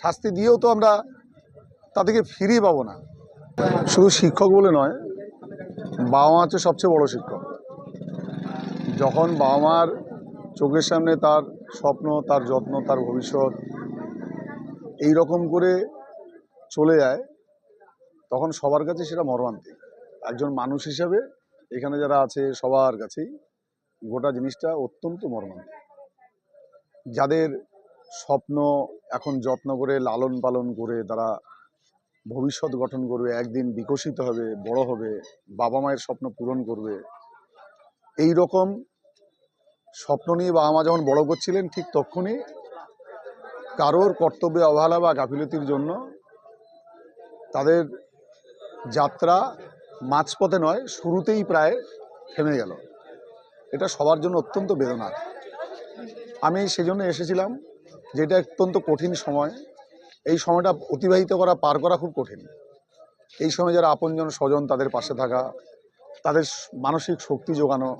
শাস্তি দিয়েও তো আমরা তাদেরকে ফিরিয়ে পাবো না। শুধু শিক্ষক বলে নয়, বাবা মা হচ্ছে সবচেয়ে বড় শিক্ষক। যখন বাবা মার চোখের সামনে তার স্বপ্ন, তার যত্ন, তার ভবিষ্যৎ এই রকম করে চলে যায়, তখন সবার কাছে সেটা মর্মান্তিক। একজন মানুষ হিসাবে এখানে যারা আছে সবার কাছেই গোটা জিনিসটা অত্যন্ত মর্মান্তিক। যাদের স্বপ্ন এখন যত্ন করে লালন পালন করে তারা ভবিষ্যৎ গঠন করবে, একদিন বিকশিত হবে, বড় হবে, বাবা মায়ের স্বপ্ন পূরণ করবে, এই রকম স্বপ্ন নিয়ে বাবা মা যখন বড় করছিলেন, ঠিক তখনই কারোর কর্তব্যে অবহেলা বা গাফিলতির জন্য তাদের যাত্রা মাঝপথে নয়, শুরুতেই প্রায় থেমে গেল। এটা সবার জন্য অত্যন্ত বেদনার। আমি সেজন্য এসেছিলাম, যেটা অত্যন্ত কঠিন সময়। এই সময়টা অতিবাহিত করা, পার করা খুব কঠিন। এই সময় যারা আপনজন স্বজন, তাদের পাশে থাকা, তাদের মানসিক শক্তি যোগানো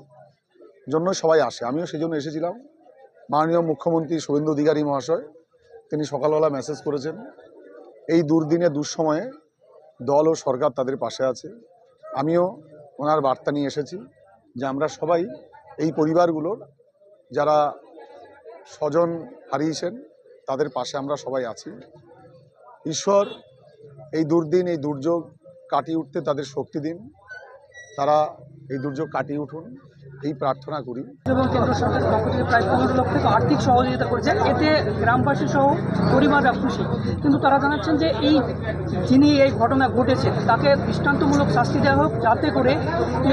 জন্য সবাই আসে। আমিও সেজন্য এসেছিলাম। মাননীয় মুখ্যমন্ত্রী শুভেন্দু অধিকারী মহাশয় তিনি সকালবেলা মেসেজ করেছেন, এই দুর্দিনে দুঃসময়ে দল ও সরকার তাদের পাশে আছে। আমিও ওনার বার্তা নিয়ে এসেছি যে আমরা সবাই এই পরিবারগুলোর যারা স্বজন হারিয়েছেন তাদের পাশে আমরা সবাই আছি। ঈশ্বর এই দুর্দিন, এই দুর্যোগ কাটিয়ে উঠতে তাদের শক্তি দিন, তারা এই দুর্যোগ কাটিয়ে উঠুন, এই প্রার্থনা করি। এবং কেন্দ্র সরকারের পক্ষ থেকে প্রায় 15 লক্ষ টাকা আর্থিক সহযোগিতা করেছে, এতে গ্রামবাসী সহ পরিবাররা খুশি। কিন্তু তারা জানাচ্ছেন যে যিনি এই ঘটনা ঘটেছে তাকে দৃষ্টান্তমূলক শাস্তি দেওয়া হোক, যাতে করে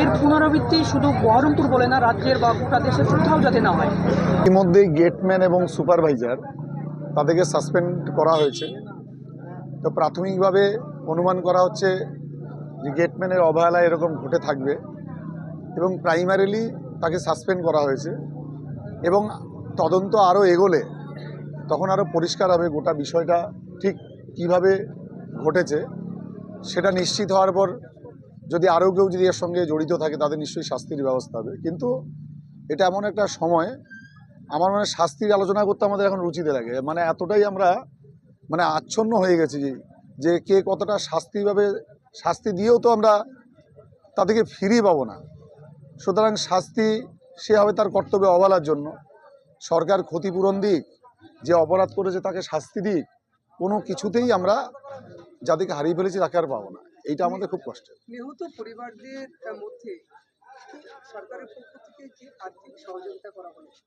এর পুনরাবৃত্তি শুধু বহরমপুর বলে না, রাজ্যের বা গোটা দেশের কোথাও যাতে না হয়। ইতিমধ্যেই গেটম্যান এবং সুপারভাইজার তাদেরকে সাসপেন্ড করা হয়েছে। তো প্রাথমিকভাবে অনুমান করা হচ্ছে যে গেটম্যানের অবহেলা এরকম ঘটে থাকবে এবং প্রাইমারিলি তাকে সাসপেন্ড করা হয়েছে। এবং তদন্ত আরও এগোলে তখন আরও পরিষ্কার হবে গোটা বিষয়টা ঠিক কিভাবে ঘটেছে। সেটা নিশ্চিত হওয়ার পর যদি আরও কেউ যদি এর সঙ্গে জড়িত থাকে তাদের নিশ্চয়ই শাস্তির ব্যবস্থা হবে। কিন্তু এটা এমন একটা সময়, আমার মনে হয় শাস্তির আলোচনা করতে আমাদের এখন রুচিতে লাগে। মানে এতটাই আমরা আচ্ছন্ন হয়ে গেছি যে কে কতটা শাস্তি দিয়েও তো আমরা তাদেরকে ফিরিয়ে পাবো না। সুতরাং শাস্তি সে হবে তার কর্তব্যে অবহেলার জন্য। সরকার ক্ষতিপূরণ দিক, যে অপরাধ করেছে তাকে শাস্তি দিক, কোনো কিছুতেই আমরা যাদেরকে হারিয়ে ফেলেছি তাকে আর পাবো না। এইটা আমাদের খুব কষ্টের। নিহত পরিবারদের মধ্যে সরকারের পক্ষ থেকে যে আর্থিক সহযোগিতা করা হয়েছে